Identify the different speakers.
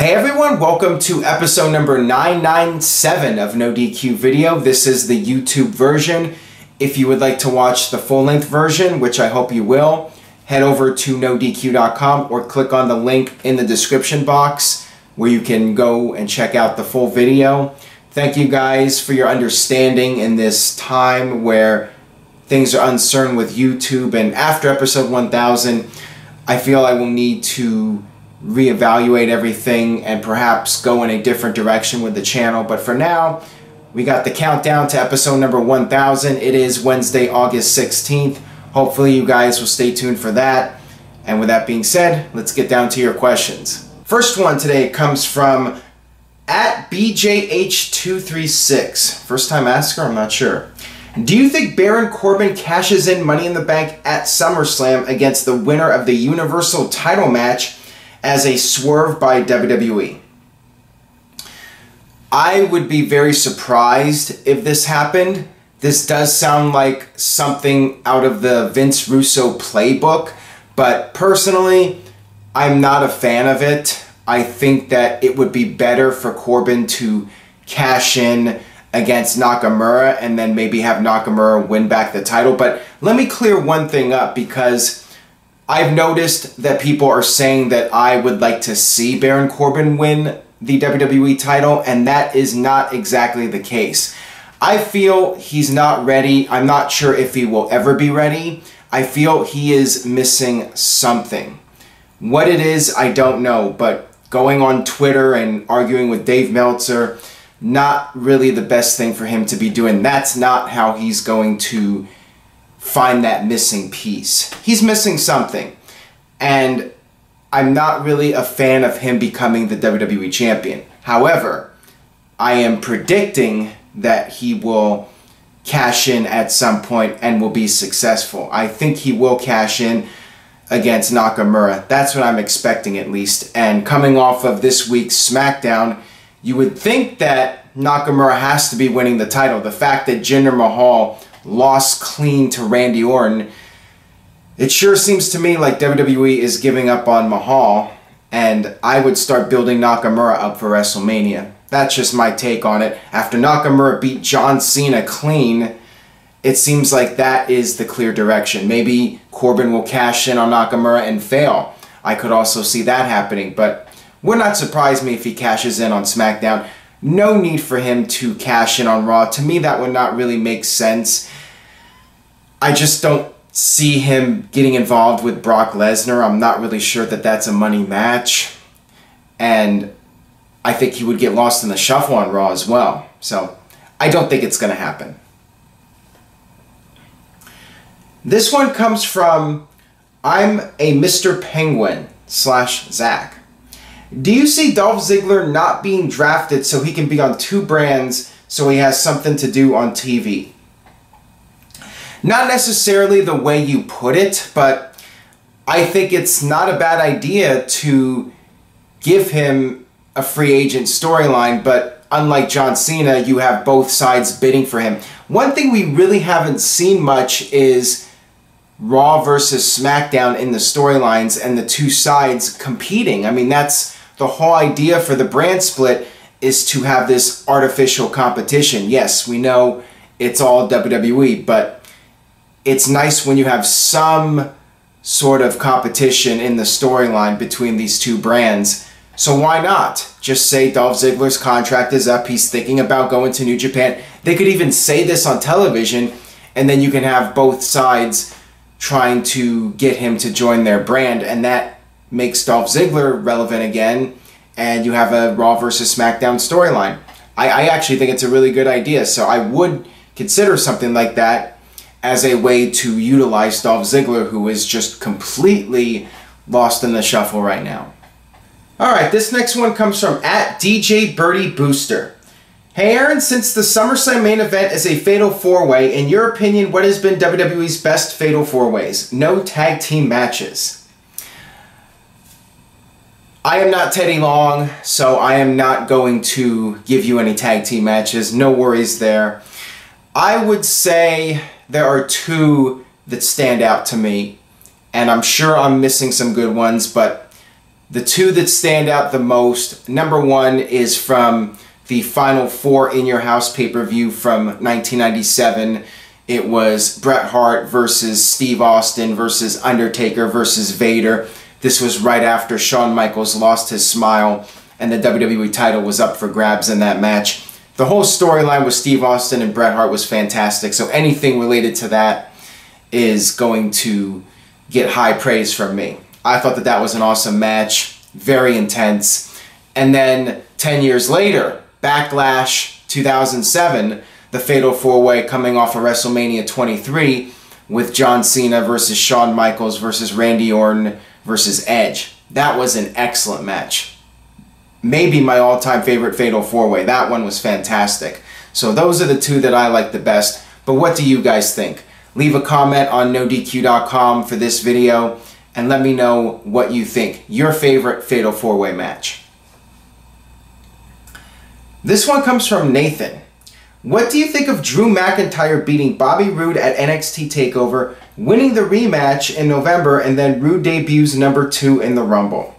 Speaker 1: Hey everyone, welcome to episode number 997 of NoDQ Video. This is the YouTube version. If you would like to watch the full-length version, which I hope you will, head over to NoDQ.com or click on the link in the description box where you can go and check out the full video. Thank you guys for your understanding in this time where things are uncertain with YouTube, and after episode 1000, I feel I will need to reevaluate everything and perhaps go in a different direction with the channel. But for now, we got the countdown to episode number 1000. It is Wednesday, August 16th. Hopefully you guys will stay tuned for that. And with that being said, let's get down to your questions. First one today comes from @BJH236. First time asker, I'm not sure. Do you think Baron Corbin cashes in Money in the Bank at Summerslam against the winner of the Universal title match as a swerve by WWE? I would be very surprised if this happened. This does sound like something out of the Vince Russo playbook, but personally, I'm not a fan of it. I think that it would be better for Corbin to cash in against Nakamura and then maybe have Nakamura win back the title. But let me clear one thing up, because I've noticed that people are saying that I would like to see Baron Corbin win the WWE title, and that is not exactly the case. I feel he's not ready. I'm not sure if he will ever be ready. I feel he is missing something. What it is, I don't know, but going on Twitter and arguing with Dave Meltzer, not really the best thing for him to be doing. That's not how he's going to find that missing piece. He's missing something, and I'm not really a fan of him becoming the WWE champion. However, I am predicting that he will cash in at some point and will be successful. I think he will cash in against Nakamura. That's what I'm expecting, at least. And coming off of this week's SmackDown, you would think that Nakamura has to be winning the title. The fact that Jinder Mahal lost clean to Randy Orton, it sure seems to me like WWE is giving up on Mahal, and I would start building Nakamura up for WrestleMania. That's just my take on it. After Nakamura beat John Cena clean, it seems like that is the clear direction. Maybe Corbin will cash in on Nakamura and fail. I could also see that happening, but would not surprise me if he cashes in on SmackDown. No need for him to cash in on Raw. To me, that would not really make sense. I just don't see him getting involved with Brock Lesnar. I'm not really sure that that's a money match. And I think he would get lost in the shuffle on Raw as well. So I don't think it's going to happen. This one comes from I'm a Mr. Penguin /Zach. Do you see Dolph Ziggler not being drafted so he can be on two brands so he has something to do on TV? Not necessarily the way you put it, but I think it's not a bad idea to give him a free agent storyline, but unlike John Cena, you have both sides bidding for him. One thing we really haven't seen much is Raw versus SmackDown in the storylines and the two sides competing. I mean, that's the whole idea for the brand split, is to have this artificial competition. Yes, we know it's all WWE, but it's nice when you have some sort of competition in the storyline between these two brands. So why not just say Dolph Ziggler's contract is up, he's thinking about going to New Japan. They could even say this on television, and then you can have both sides trying to get him to join their brand, and that makes Dolph Ziggler relevant again, and you have a Raw versus SmackDown storyline. I actually think it's a really good idea, so I would consider something like that as a way to utilize Dolph Ziggler, who is just completely lost in the shuffle right now. Alright, this next one comes from @DJ Hey Aaron, since the SummerSlam main event is a Fatal 4-Way, in your opinion, what has been WWE's best Fatal 4-Ways? No tag team matches. I am not Teddy Long, so I am not going to give you any tag team matches. No worries there. I would say there are two that stand out to me, and I'm sure I'm missing some good ones, but The two that stand out the most, number one is from the Final Four In Your House pay-per-view from 1997. It was Bret Hart versus Steve Austin versus Undertaker versus Vader. This was right after Shawn Michaels lost his smile and the WWE title was up for grabs in that match. The whole storyline with Steve Austin and Bret Hart was fantastic, so anything related to that is going to get high praise from me. I thought that that was an awesome match, very intense. And then 10 years later, Backlash 2007, the Fatal 4-Way coming off of WrestleMania 23 with John Cena versus Shawn Michaels versus Randy Orton versus Edge. That was an excellent match. Maybe my all-time favorite Fatal 4-Way. That one was fantastic. So those are the two that I like the best. But what do you guys think? Leave a comment on NoDQ.com for this video and let me know what you think. Your favorite Fatal 4-Way match. This one comes from Nathan. What do you think of Drew McIntyre beating Bobby Roode at NXT TakeOver, winning the rematch in November, and then Roode debuts number 2 in the Rumble?